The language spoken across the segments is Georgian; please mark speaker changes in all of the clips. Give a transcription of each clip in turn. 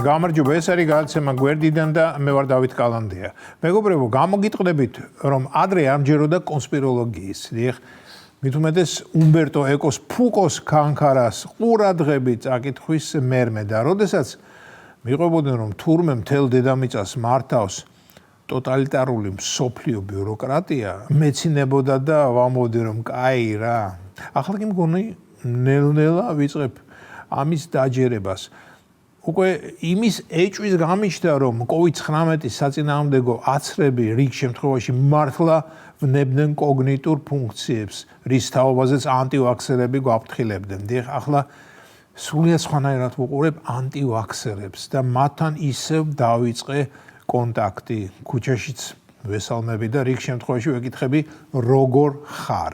Speaker 1: გამარჯობა, ეს არის გადაცემა გვერდიდან და მე ვარ დავით კალანდია. მეგობრებო, გამოგიტყდებით, რომ ადრე არ მჯეროდა კონსპიროლოგიის. დიახ, მით უმეტეს უმბერტო ეკოს ფუკოს კანკარას ყურადღებით აკითხვის მერმე და როდესაც მიყვებოდნენ, რომ თურმე მთელ დედამიწას მართავს ტოტალიტარული მსოფლიო ბიუროკრატია, მეცინებოდა და ვამბობდი, რომ კაი რა. ახლა კი მგონი ნელ-ნელა ვიწყებ ამის დაჯერებას. უკვე იმის ეჭვის გამიჩნდა, რომ COVID-19 საწინააღმდეგო აცრები რიგ შემთხვევაში მართლა ვნებდნენ კოგნიტურ ფუნქციებს, რის თაობაზეც ანტივაქსერები გვაფრთხილებდნენ. დიახ, ახლა სრულიად სხვანაირად ვუყურებ ანტივაქსერებს და მათთან ისევ დავიწყე კონტაქტი. ქუჩაშიც ვესალმები და რიგ შემთხვევაში ვეკითხები, როგორ ხარ.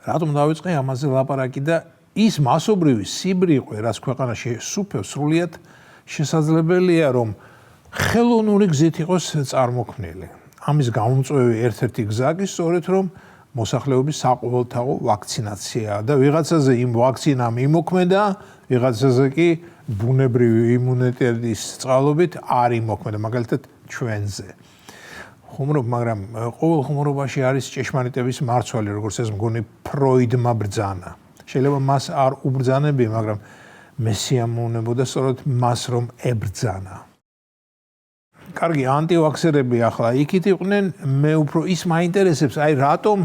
Speaker 1: რატომ დავიწყე ამაზე ლაპარაკი და ის მასობრივი სიბრიყვე, რაც ქვეყანაში სუფევს, სრულიად შესაძლებელია, რომ ხელოვნური გზით იყოს წარმოქმნილი. ამის გამომწვევი ერთ-ერთი გზა კი სწორედ რომ მოსახლეობის საყოველთაო ვაქცინაციაა და ვიღაცაზე იმ ვაქცინამ იმოქმედა, ვიღაცაზე კი ბუნებრივი იმუნიტეტის წყალობით არ იმოქმედა, მაგალითად ჩვენზე. ხუმრობ, მაგრამ ყოველ ხუმრობაში არის ჭეშმარიტების მარცვალი, როგორც ეს მგონი ფროიდმა ბრძანა. შეიძლება მას არ უბრძანებია, მაგრამ მე სიამოვნებოდა სწორედ მას რომ ებრძანა. კარგი, ანტივაქსერები ახლა იქით იყვნენ, მე უფრო ის მაინტერესებს, აი რატომ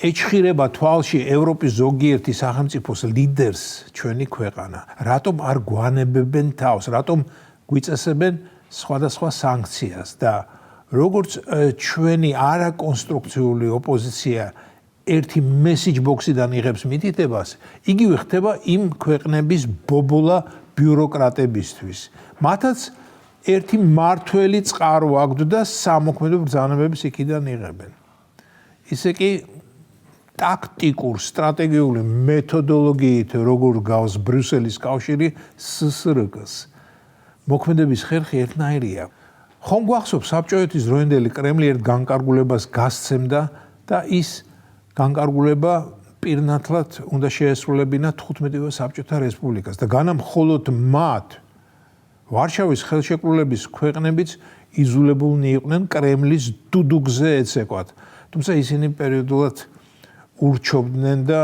Speaker 1: ეჩხირება თვალში ევროპის ზოგიერთი სახელმწიფოს ლიდერს ჩვენი ქვეყანა, რატომ არ გვანებებენ თავს, რატომ გვიწესებენ სხვადასხვა სანქციას და როგორც ჩვენი არაკონსტრუქციული ოპოზიცია ერთი მესიჯ ბოქსიდან იღებს მითითებას, იგივე ხდება იმ ქვეყნების ბობოლა ბიუროკრატებისთვის. მათაც ერთი მართველი წყარო აქვთ და სამოქმედო ბრძანებებს იქიდან იღებენ. ისე კი ტაქტიკურ, სტრატეგიული მეთოდოლოგიით როგორ გავს ბრიუსელის კავშირი SSRK-ს. მოქმედების ხერხი ერთნაირია. ხომ გვახსოვს საბჭოეთის დროინდელი კრემლი ერთ განკარგულებას გასცემდა და ის განკარგულება პირნათლად უნდა შეესრულებინა 15-ვე საბჭოთა რესპუბლიკას და განამხოლოდ მათ ვარშავის ხელშეკრულების ქვეყნებიც იზოლებულნი იყვნენ კრემლის დუდუგზე ეცეკვათ. თუმცა ისინი პერიოდულად ურჩობდნენ და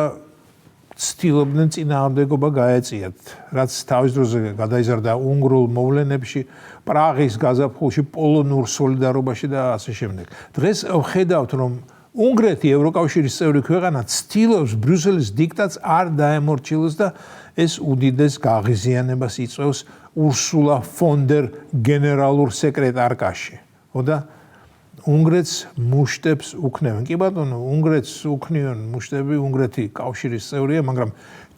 Speaker 1: ცდილობდნენ წინააღმდეგობა გაეწიათ, რაც თავის დროზე გადაიზარდა უნგრულ მოვლენებში, პრაღის გაზაფხულში, პოლონურ სოლიდარობაში და ასე შემდეგ. დღეს ვხედავთ, რომ უნგრეთი ევროკავშირის წევრი ქვეყანა ცდილობს ბრიუსელის დიქტატს არ დაემორჩილოს და ეს უდიდეს გაღიზიანებას იწვევს ურსულა ფონ დერ გენერალურ სეკრეტარკაში. და უნგრეთს მუშტებს უქნევენ. კი ბატონო, უნგრეთს უქნიონ მუშტები, უნგრეთი კავშირის წევრია, მაგრამ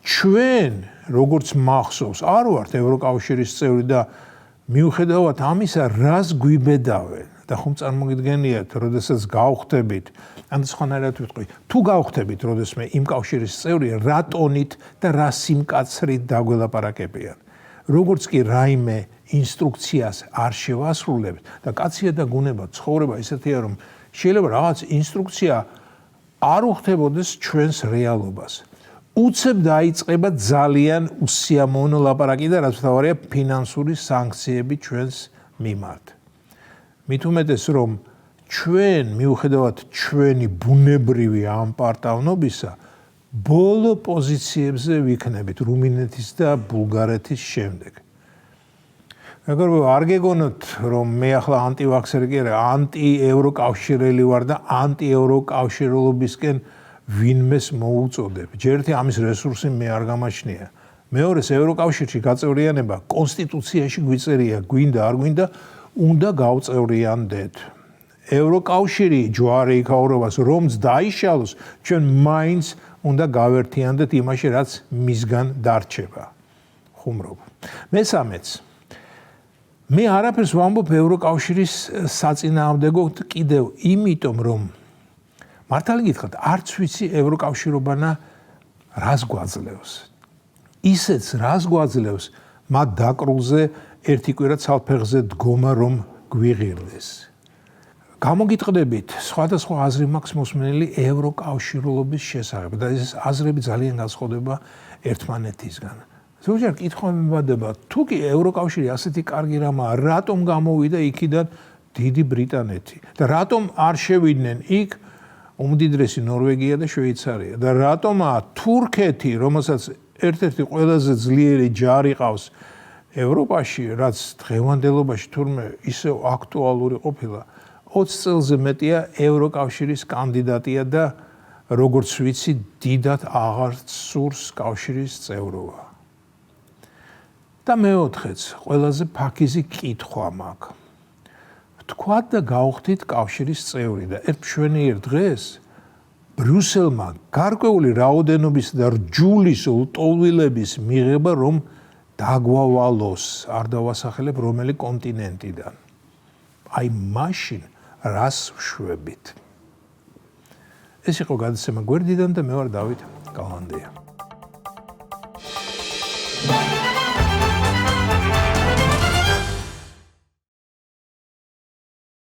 Speaker 1: ჩვენ როგორც მახსოვს, არ ვართ ევროკავშირის წევრი და მიუხედავად ამისა, რას გვიბედავენ და ხომ წარმოგიდგენიათ, როდესაც გავხდებით, ან სხვანაირად ვიტყვი, თუ გავხდებით, როდესმე იმ კავშირის წევრი, რა ტონით და რა სიმკაცრით დაგველაპარაკებიან. როგორც კი რაიმე ინსტრუქციას არ შევასრულებთ და კაცია და გუნება, ცხოვრება ისეთია, რომ შეიძლება რაღაც ინსტრუქცია არ უხდებოდეს ჩვენს რეალობას. უცებ დაიწყება ძალიან უსიამოვნო ლაპარაკი და რაც მთავარია ფინანსური სანქციები ჩვენს მიმართ. მით უმეტეს რომ ჩვენ მიუხედავად ჩვენი ბუნებრივი ამპარტავნობისა ბოლო პოზიციებზე ვიქნებით რუმინეთის და ბულგარეთის შემდეგ. მეგობრებო, არ გეგონოთ რომ მე ახლა ანტივაქსერი კი არა, ანტიევროკავშირელი ვარ და ანტიევროკავშირელობისკენ ვინმეს მოუწოდებ. ჯერთი ამის რესურსი მე არ გამაჩნია. მეორეს ევროკავშირში გაწევრიანება კონსტიტუციაში გვიწერია, გვინდა არ გვინდა, უნდა გავწევრიანდეთ. ევროკავშირი ჯვარი იქაურობას რომც დაიშალოს, ჩვენ მაინც უნდა გავერთიანდეთ იმაში, რაც მისგან დარჩება. ხუმრობ. მესამეც. მე არაფერს ვამბობ ევროკავშირის საწინააღმდეგოდ კიდევ იმიტომ, რომ მართალი გითხრათ, არც ვიცი ევროკავშირობანა რას გვაძლევს. ისეც რას გვაძლევს, მათ დაკრულზე ერთი კვირა ცალფეხზე დგომა რომ გვიღირდეს. გამოგიტყდებით, სხვადასხვა აზრი მაქვს მოსმენელი ევროკავშირობის შესახებ და ეს აზრები ძალიან განსხვავდება ერთმანეთისგან. ზოგჯერ კითხვა მიმართება, თუ კი ევროკავშირი ასეთი კარგი რამაა, რატომ გამოვიდა იქიდან დიდი ბრიტანეთი და რატომ არ შევიდნენ იქ უმდიდრესი ნორვეგია და შვეიცარია და რატომაა თურქეთი, რომელსაც ერთ-ერთი ყველაზე ძლიერი ჯარი ყავს ევროპაში, რაც დღევანდელობაში თურმე ისევ აქტუალური ყოფილა, 20 წელზე მეტია ევროკავშირის კანდიდატია და როგორც ვიცი, დიდად აღარ სურს კავშირის წევრობა. და მეოთხეც, ყველაზე ფაქიზი კითხვა მაქვს. ვთქვათ და გავხდით კავშირის წევრი და ერთ მშვენიერ დღეს ბრიუსელმა გარკვეული რაოდენობის და რჯულის ლტოლვილების მიღება რომ დაგვავალოს, არ დავასახელებ რომელი კონტინენტიდან. აი მაშინ რას ვშვებით? ეს იყო გადაცემა გვერდიდან და მე ვარ დავით კალანდია.